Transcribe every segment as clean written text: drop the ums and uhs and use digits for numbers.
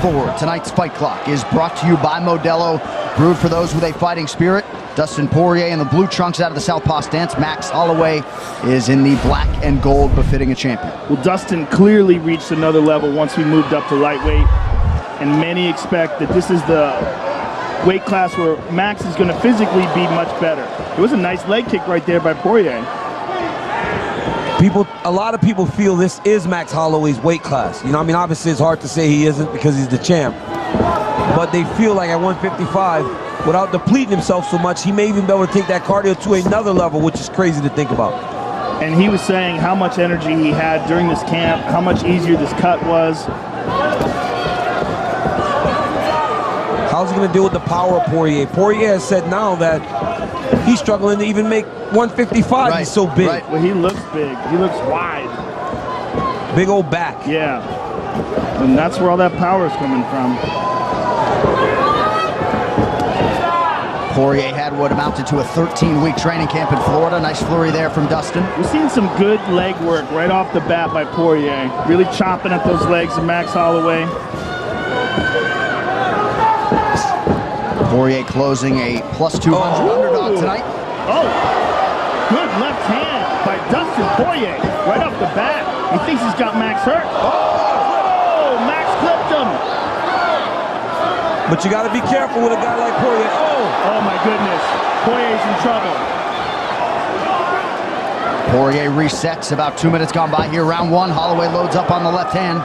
forward. Tonight's Fight Clock is brought to you by Modelo, brewed for those with a fighting spirit. Dustin Poirier in the blue trunks out of the southpaw stance. Max Holloway is in the black and gold, befitting a champion. Well, Dustin clearly reached another level once we moved up to lightweight, and many expect that this is the weight class where Max is going to physically be much better. It was a nice leg kick right there by Poirier. A lot of people feel this is Max Holloway's weight class. You know, I mean, obviously it's hard to say he isn't because he's the champ. But they feel like at 155, without depleting himself so much, he may even be able to take that cardio to another level, which is crazy to think about. And he was saying how much energy he had during this camp, how much easier this cut was. How's he going to deal with the power of Poirier? Poirier has said now that he's struggling to even make 155. Right, he's so big. Right. Well, he looks big. He looks wide. Big old back. Yeah. And that's where all that power is coming from. Poirier had what amounted to a 13-week training camp in Florida. Nice flurry there from Dustin. We're seeing some good leg work right off the bat by Poirier. Really chopping at those legs of Max Holloway. Poirier closing a plus 200 underdog tonight. Oh, good left hand by Dustin Poirier right off the bat. He thinks he's got Max hurt. Oh, Max clipped him. But you got to be careful with a guy like Poirier. Oh my goodness, Poirier's in trouble. Poirier resets, about 2 minutes gone by here, round one. Holloway loads up on the left hand.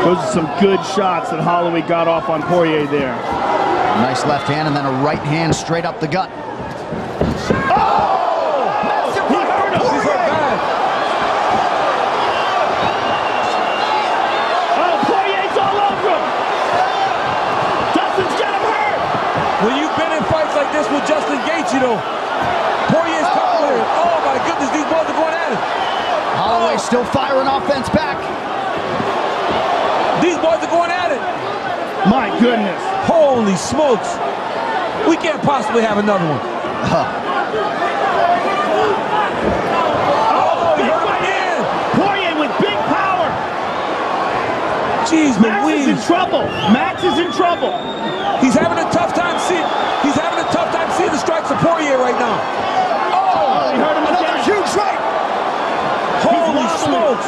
Those are some good shots that Holloway got off on Poirier there. Nice left hand and then a right hand straight up the gut. Oh! He hurt him! He's hurt bad. Oh, Poirier's all over him! Dustin's got him hurt! When you've been in fights like this with Justin Gaethje, you know, Poirier's coming with it. Oh my goodness, these boys are going at it. Holloway still firing offense back. These boys are going at it. My goodness. Holy smokes. We can't possibly have another one. Oh, he hurt him again. Poirier with big power. Jeez, Max is in trouble. Max is in trouble. He's having a tough time seeing the strikes of Poirier right now. Oh, he hurt him again. Another huge right. Holy smokes.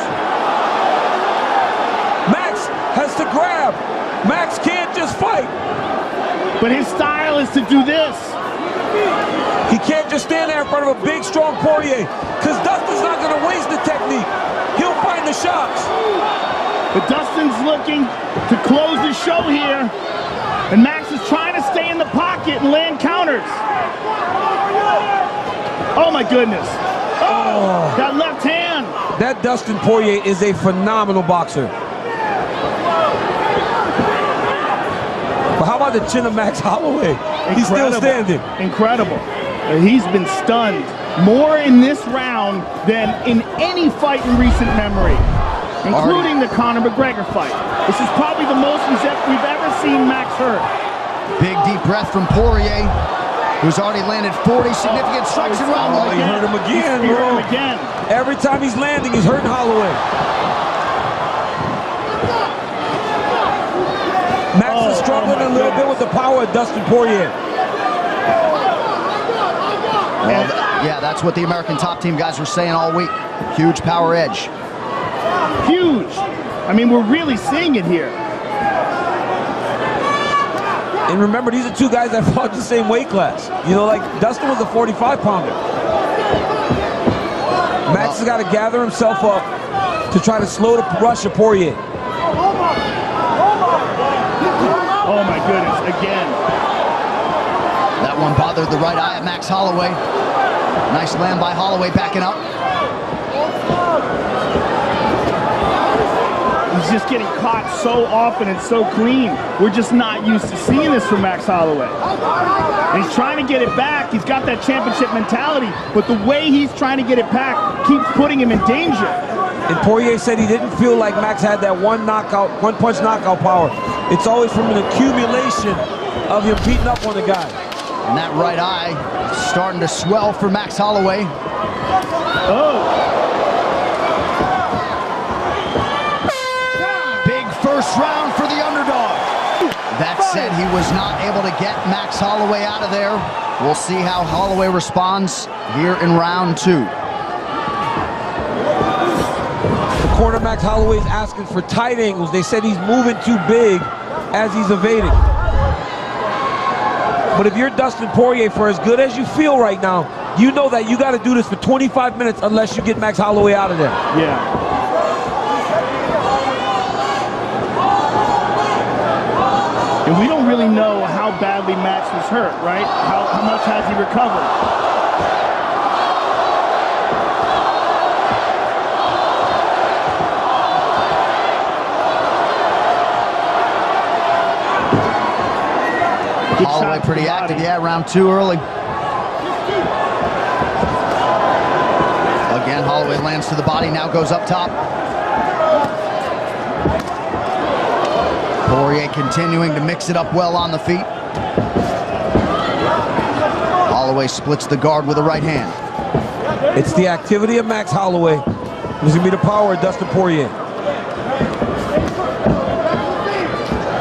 Max has to grab. Max can't just fight. But his style is to do this. He can't just stand there in front of a big, strong Poirier, because Dustin's not going to waste the technique. He'll find the shots. But Dustin's looking to close the show here, and Max is trying to stay in the pocket and land counters. Oh my goodness. Oh, that left hand. That Dustin Poirier is a phenomenal boxer. But how about the chin of Max Holloway? Incredible. He's still standing. Incredible. He's been stunned more in this round than in any fight in recent memory, including the Conor McGregor fight. This is probably the most we've ever seen Max hurt. Big deep breath from Poirier, who's already landed 40 significant strikes in round one. He hurt him again, He hurt bro. him again. Every time he's landing, he's hurting Holloway. Max is struggling a little bit with the power of Dustin Poirier. Well, yeah, that's what the American Top Team guys were saying all week. Huge power edge. Huge. I mean, we're really seeing it here. And remember, these are two guys that fought the same weight class. You know, like Dustin was a 45-pounder. Max has got to gather himself up to try to slow the rush of Poirier. Oh my goodness, again. That one bothered the right eye of Max Holloway. Nice land by Holloway, backing up. He's just getting caught so often and so clean. We're just not used to seeing this from Max Holloway. And he's trying to get it back. He's got that championship mentality, but the way he's trying to get it back keeps putting him in danger. And Poirier said he didn't feel like Max had that one punch knockout power. It's always from an accumulation of him beating up on the guy. And that right eye starting to swell for Max Holloway. Oh. first round for the underdog. That said, he was not able to get Max Holloway out of there. We'll see how Holloway responds here in round 2. The corner Max Holloway is asking for tight angles. They said he's moving too big as he's evading. But if you're Dustin Poirier, for as good as you feel right now, you know that you got to do this for 25 minutes unless you get Max Holloway out of there. Yeah. And we don't really know how badly Max was hurt, right? How much has he recovered? Holloway pretty active, yeah, round 2 early. Again, Holloway lands to the body, now goes up top. Poirier continuing to mix it up well on the feet. Holloway splits the guard with the right hand. It's the activity of Max Holloway. It's going to be the power of Dustin Poirier.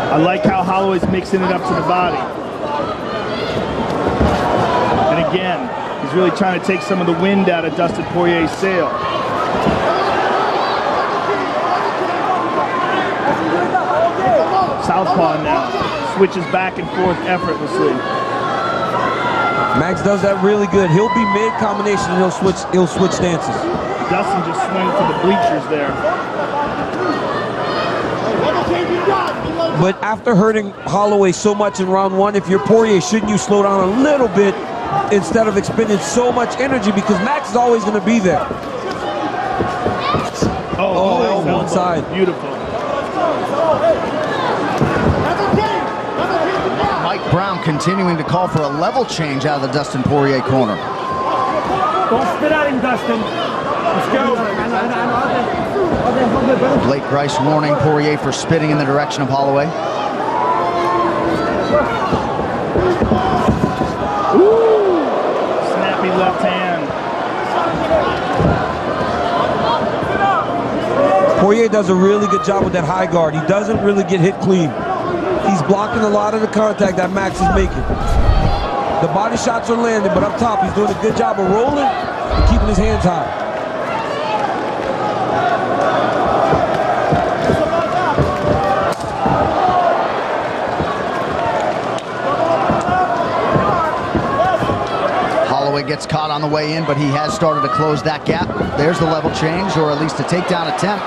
I like how Holloway's mixing it up to the body. And again, he's really trying to take some of the wind out of Dustin Poirier's sail. Southpaw now, switches back and forth effortlessly. Max does that really good. He'll be mid-combination and he'll switch stances. Dustin just swung to the bleachers there. But after hurting Holloway so much in round 1, if you're Poirier, shouldn't you slow down a little bit instead of expending so much energy, because Max is always going to be there. Oh, one side. Beautiful. Mike Brown continuing to call for a level change out of the Dustin Poirier corner. Don't spit at him, Dustin. Let's go. Blake Grice warning Poirier for spitting in the direction of Holloway. Ooh, snappy left hand. Poirier does a really good job with that high guard. He doesn't really get hit clean. He's blocking a lot of the contact that Max is making. The body shots are landing, but up top, he's doing a good job of rolling and keeping his hands high. Holloway gets caught on the way in, but he has started to close that gap. There's the level change, or at least a takedown attempt.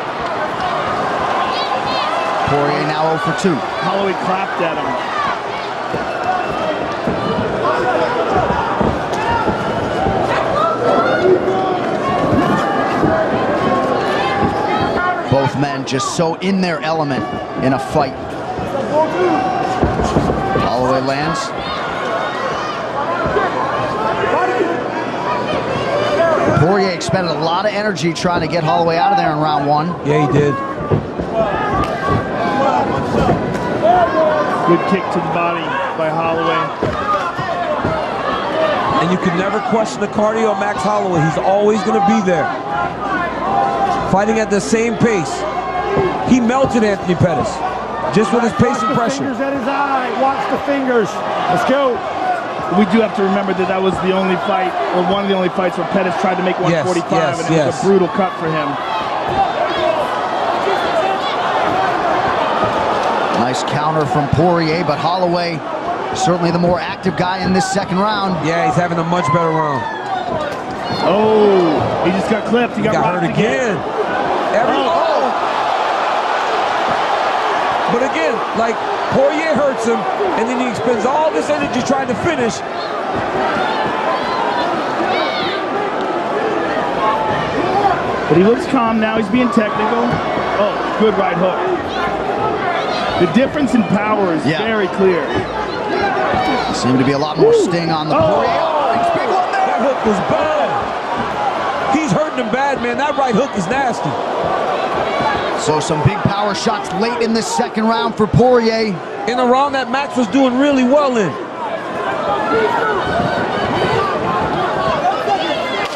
Poirier now 0 for 2. Holloway clapped at him. Both men just so in their element in a fight. Holloway lands. Poirier expended a lot of energy trying to get Holloway out of there in round 1. Yeah, he did. Good kick to the body by Holloway. And you can never question the cardio of Max Holloway. He's always going to be there. Fighting at the same pace. He melted Anthony Pettis just with his pace and pressure. Fingers at his eye. Watch the fingers. Let's go. We do have to remember that that was the only fight, or one of the only fights where Pettis tried to make 145, and it was a brutal cut for him. Nice counter from Poirier, but Holloway certainly the more active guy in this second round. Yeah, he's having a much better round. Oh, he just got clipped. He got hurt again. But again, like, Poirier hurts him, and then he expends all this energy trying to finish. But he looks calm now. He's being technical. Oh, good right hook. The difference in power is very clear. Seemed to be a lot more sting on the Poirier. Big one there. That hook was bad. He's hurting him bad, man. That right hook is nasty. So some big power shots late in this second round for Poirier. In a round that Max was doing really well in.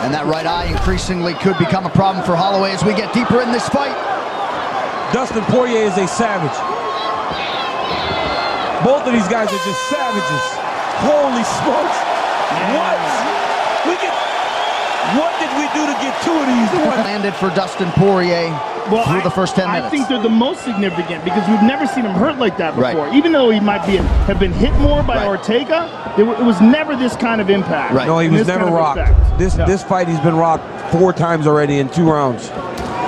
And that right eye increasingly could become a problem for Holloway as we get deeper in this fight. Dustin Poirier is a savage. Both of these guys are just savages. Holy smokes. What? What did we do to get two of these? Landed for Dustin Poirier through the first 10 minutes. I think they're the most significant because we've never seen him hurt like that before. Right. Even though he might have been hit more by Ortega, it was never this kind of impact. Right. No, he was never rocked. This fight, he's been rocked 4 times already in 2 rounds.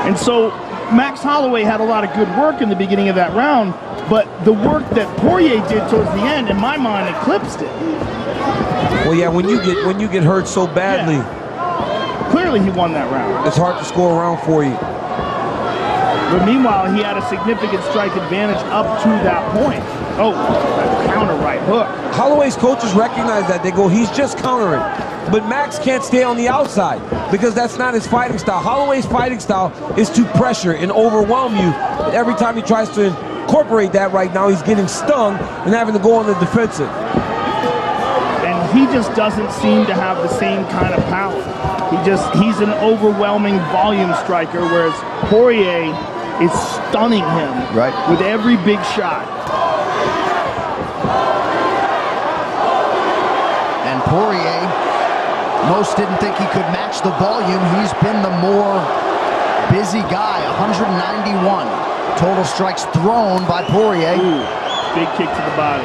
And so Max Holloway had a lot of good work in the beginning of that round, but the work that Poirier did towards the end, in my mind, eclipsed it. Well, yeah, when you get hurt so badly, clearly he won that round. It's hard to score a round for you. But meanwhile, he had a significant strike advantage up to that point. Oh, that counter right hook. Holloway's coaches recognize that. They go, he's just countering. But Max can't stay on the outside because that's not his fighting style. Holloway's fighting style is to pressure and overwhelm you. Every time he tries to incorporate that right now, he's getting stung and having to go on the defensive. And he just doesn't seem to have the same kind of power. He's an overwhelming volume striker, whereas Poirier is stunning him with every big shot. And Poirier, most didn't think he could match the volume. He's been the more busy guy. 191 total strikes thrown by Poirier. Ooh, big kick to the body.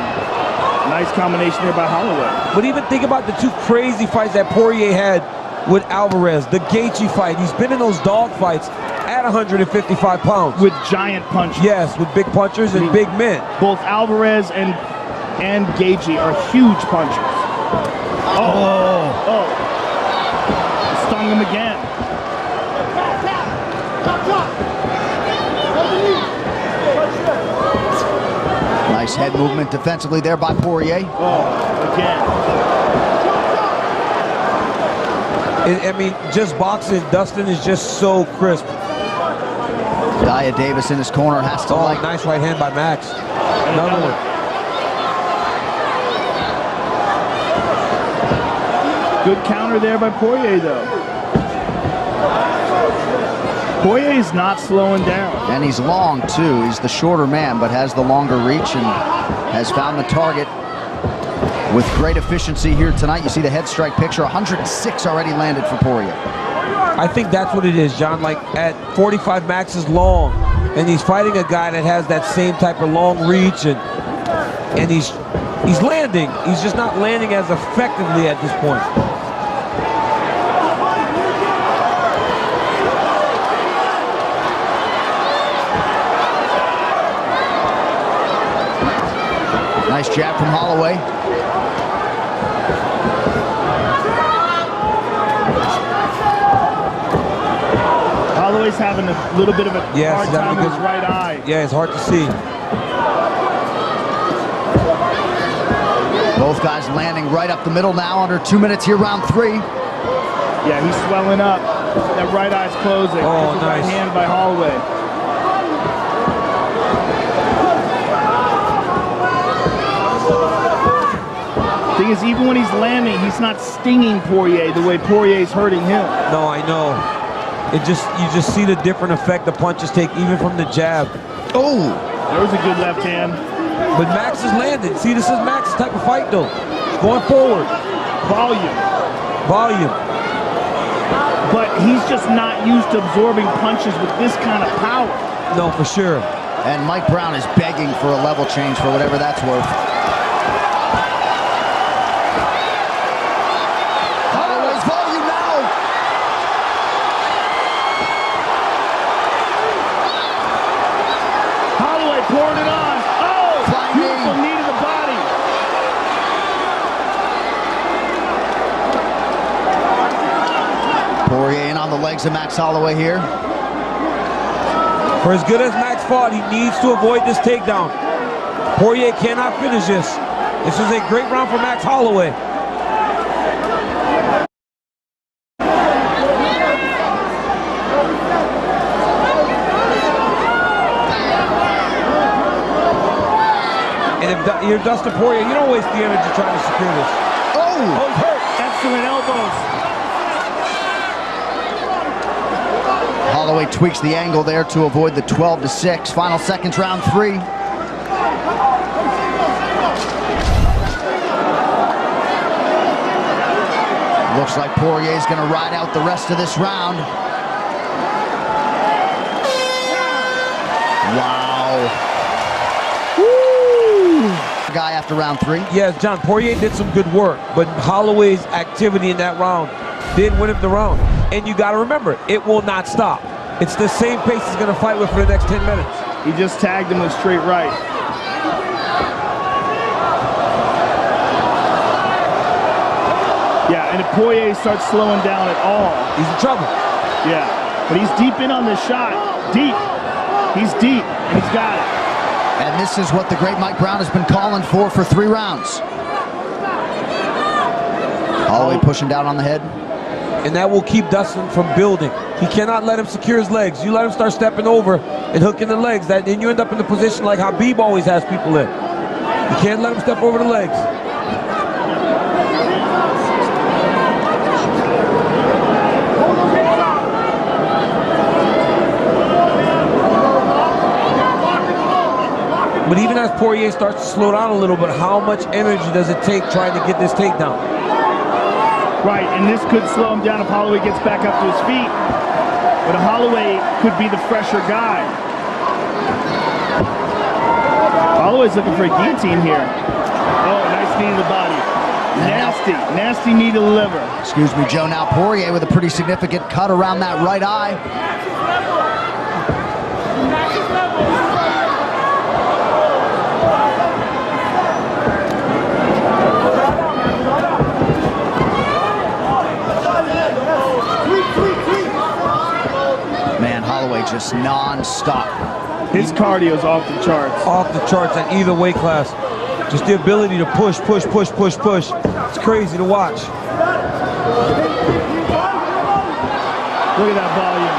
Nice combination there by Holloway. But even think about the 2 crazy fights that Poirier had with Alvarez, the Gaethje fight. He's been in those dog fights at 155 pounds. With giant punches. Yes, with big punchers and big men. Both Alvarez and Gaethje are huge punchers. Oh. Stung him again. Nice head movement defensively there by Poirier. Oh, again. I mean, just boxing, Dustin is just so crisp. Daya Davis in his corner has to nice right hand by Max. Another one. Good counter there by Poirier, though. Poirier is not slowing down. And he's long, too. He's the shorter man, but has the longer reach and has found the target with great efficiency here tonight. You see the head strike picture. 106 already landed for Poirier. I think that's what it is, John. Like at 45, Max is long, and he's fighting a guy that has that same type of long reach, and he's landing. He's just not landing as effectively at this point. Nice jab from Holloway. Holloway's having a little bit of a hard time with his right eye. Yeah, it's hard to see. Both guys landing right up the middle now, under 2 minutes here, round 3. Yeah, he's swelling up. That right eye's closing. Oh, nice. Right hand by Holloway. Thing is, even when he's landing, he's not stinging Poirier the way Poirier's hurting him. No, I know. You just see the different effect the punches take, even from the jab. Oh, there's a good left hand. But Max is landing. See, this is Max's type of fight, though. Going forward. Volume. But he's just not used to absorbing punches with this kind of power. No, for sure. And Mike Brown is begging for a level change for whatever that's worth. Holloway's volume now. Holloway pouring it on. Oh, beautiful knee to the body. Poirier in on the legs of Max Holloway here. For as good as Max fought, he needs to avoid this takedown. Poirier cannot finish this. This is a great round for Max Holloway. And if you're Dustin Poirier, you don't waste the energy trying to secure this. Oh, he's hurt. Excellent elbows. Holloway tweaks the angle there to avoid the 12-6. Final seconds, round 3. Looks like Poirier's going to ride out the rest of this round. Wow. Woo. Guy after round 3. Yes, John, Poirier did some good work, but Holloway's activity in that round did win him the round. And you got to remember, it will not stop. It's the same pace he's going to fight with for the next 10 minutes. He just tagged him with straight right. Yeah, and if Poirier starts slowing down at all, he's in trouble. Yeah, but he's deep in on this shot. Deep. He's deep, and he's got it. And this is what the great Mike Brown has been calling for 3 rounds. Holloway pushing down on the head. And that will keep Dustin from building. He cannot let him secure his legs. You let him start stepping over and hooking the legs, then you end up in the position like Habib always has people in. You can't let him step over the legs. But even as Poirier starts to slow down a little bit, how much energy does it take trying to get this takedown? Right, and this could slow him down if Holloway gets back up to his feet. But Holloway could be the fresher guy. Holloway's looking for a guillotine here. Oh, nice knee to the body. Nasty, nasty knee to the liver. Excuse me, Joe. Now Poirier with a pretty significant cut around that right eye. Man, Holloway just non-stop. His cardio's off the charts. Off the charts at either weight class. Just the ability to push, push, push, push, push. It's crazy to watch. Look at that volume.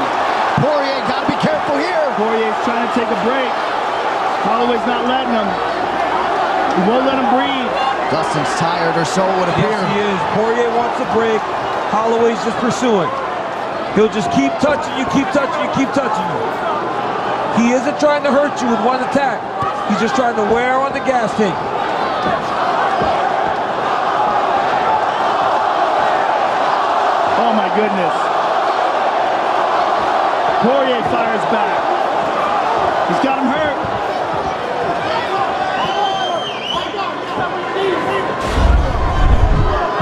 Poirier got to be careful here. Poirier's trying to take a break. Holloway's not letting him. He won't let him breathe. Dustin's tired, or so it would appear. Yes, he is. Poirier wants a break. Holloway's just pursuing. He'll just keep touching you, keep touching you, keep touching you. He isn't trying to hurt you with one attack. He's just trying to wear on the gas tank. Oh my goodness. Poirier fires back. He's got him hurt.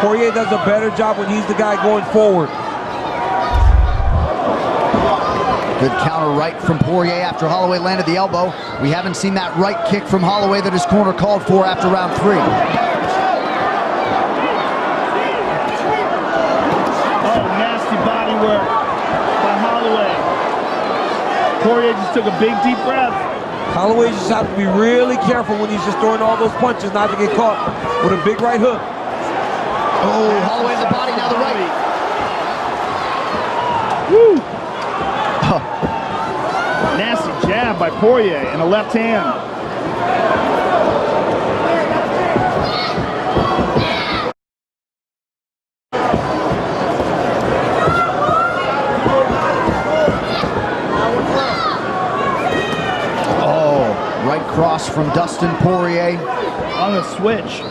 Poirier does a better job when he's the guy going forward. Good counter right from Poirier after Holloway landed the elbow. We haven't seen that right kick from Holloway that his corner called for after round 3. Oh, nasty body work by Holloway. Poirier just took a big deep breath. Holloway just has to be really careful when he's just throwing all those punches not to get caught with a big right hook. Oh, Holloway in the body, now the right. Woo! Nasty jab by Poirier in the left hand. Oh, right cross from Dustin Poirier. On the switch.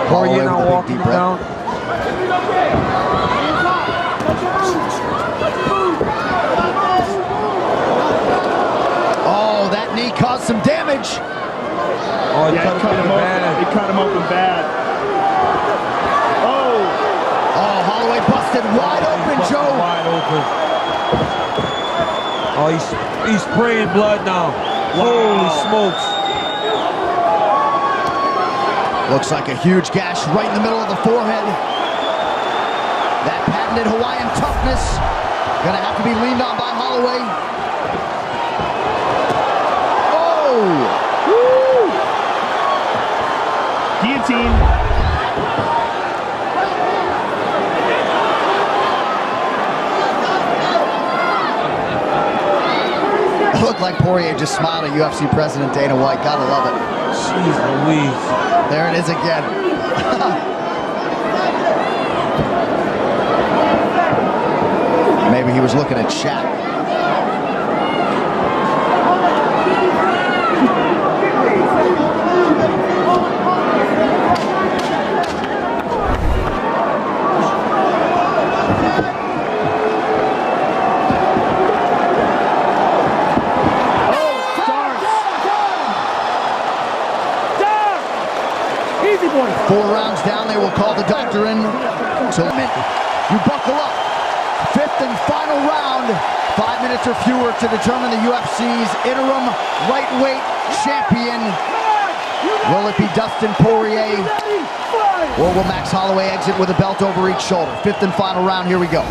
Poirier now walking down. Oh, that knee caused some damage. Oh, he Yeah, cut him open. bad. He cut him open bad. Oh! Oh, Holloway busted wide open, Busted Joe. Wide open. Oh, he's spraying blood now. Wow. Holy smokes. Looks like a huge gash right in the middle of the forehead. That patented Hawaiian toughness gonna have to be leaned on by Holloway. Oh! Woo! Guillotine. It looked like Poirier just smiled at UFC President Dana White. Gotta love it. Jeez Louise. There it is again. he was looking at Shaq. Easy, boy. 4 rounds down, they will call the doctor in. So you buckle up. 5th and final round. 5 minutes or fewer to determine the UFC's interim lightweight champion. Will it be Dustin Poirier, or will Max Holloway exit with a belt over each shoulder? 5th and final round, here we go.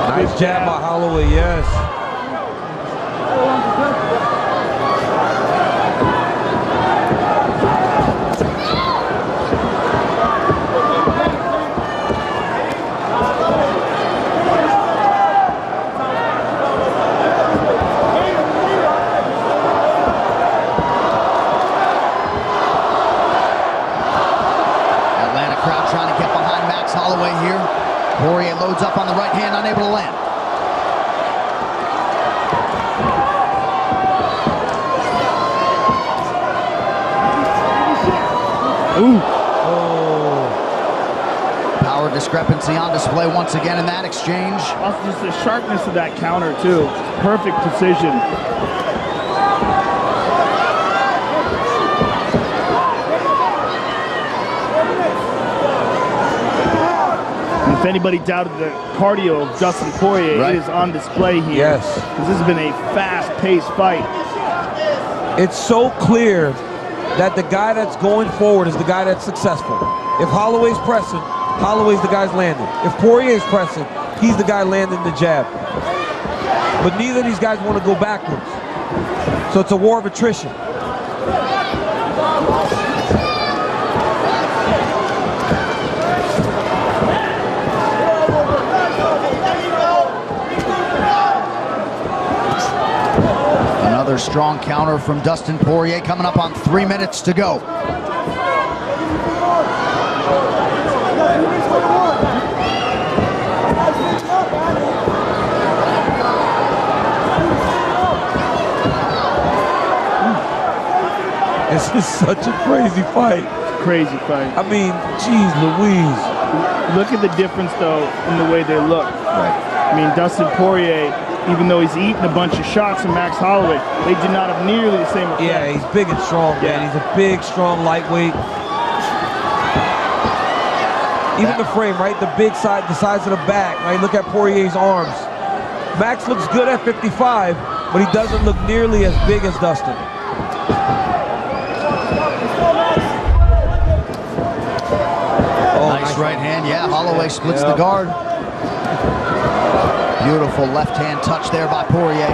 Nice jab by Holloway, yes. Atlanta crowd trying to get behind Max Holloway here. Poirier loads up on the right hand, unable to land. Ooh. Oh. Power discrepancy on display once again in that exchange. Also just the sharpness of that counter too. Perfect precision. And if anybody doubted the cardio of Dustin Poirier, right, it is on display here. Yes. Because this has been a fast-paced fight. It's so clear that the guy that's going forward is the guy that's successful. If Holloway's pressing, Holloway's the guy's landing. If Poirier's pressing, he's the guy landing the jab. But neither of these guys want to go backwards. So it's a war of attrition. Another strong counter from Dustin Poirier coming up on 3 minutes to go. This is such a crazy fight. Crazy fight. I mean, geez Louise. Look at the difference, though, in the way they look. Right. I mean, Dustin Poirier, even though he's eaten a bunch of shots from Max Holloway, they do not have nearly the same effect. Yeah, he's big and strong, man. Yeah. He's a big, strong lightweight. Even the frame, right? The big side, the size of the back, right? Look at Poirier's arms. Max looks good at 55, but he doesn't look nearly as big as Dustin. Nice right hand. Yeah, Holloway splits the guard. Beautiful left hand touch there by Poirier.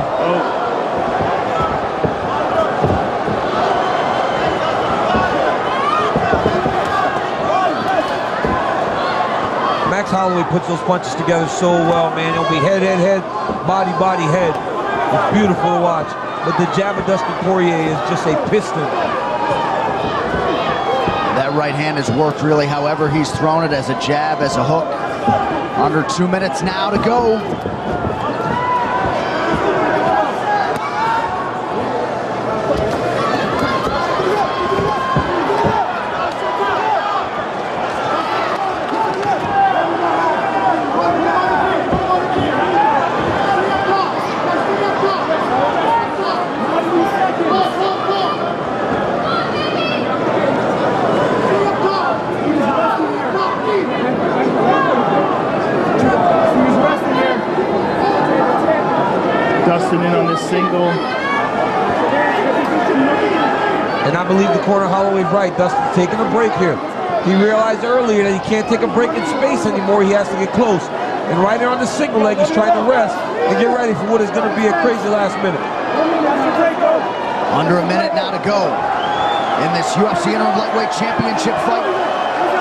Max Holloway puts those punches together so well, man. It'll be head, head, head, body, body, head. It's beautiful to watch. But the jab of Dustin Poirier is just a piston. That right hand has worked really however he's thrown it, as a jab, as a hook. Under 2 minutes now to go. Dustin in on this single. And I believe the corner Holloway's right. Dustin's taking a break here. He realized earlier that he can't take a break in space anymore. He has to get close. And right there on the single leg, he's trying to rest and get ready for what is going to be a crazy last minute. Under a minute now to go in this UFC Interim Lightweight Championship fight.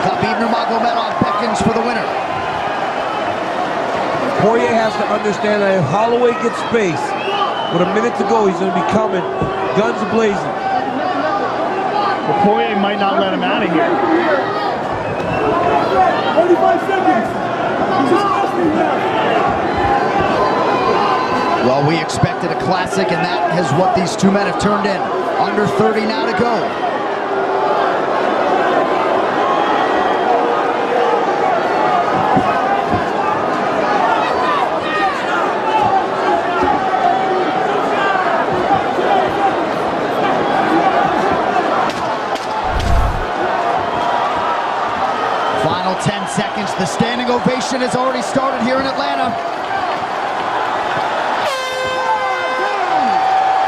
Khabib Nurmagomedov beckons for the winner. Poirier has to understand that if Holloway gets space, with a minute to go, he's going to be coming, guns blazing. But Poirier might not let him out of here. 45 seconds. Just ask me now. Well, we expected a classic, and that is what these two men have turned in. Under 30 now to go. Final 10 seconds. The standing ovation has already started here in Atlanta.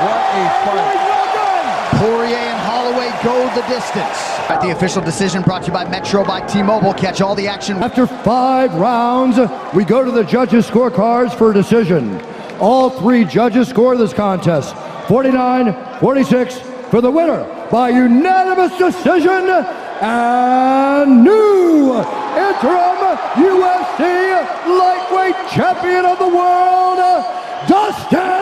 What a fight. Poirier and Holloway go the distance. At the official decision brought to you by Metro by T-Mobile. Catch all the action. After 5 rounds, we go to the judges' scorecards for a decision. All 3 judges score this contest 49-46 for the winner by unanimous decision and new interim UFC lightweight champion of the world, Dustin.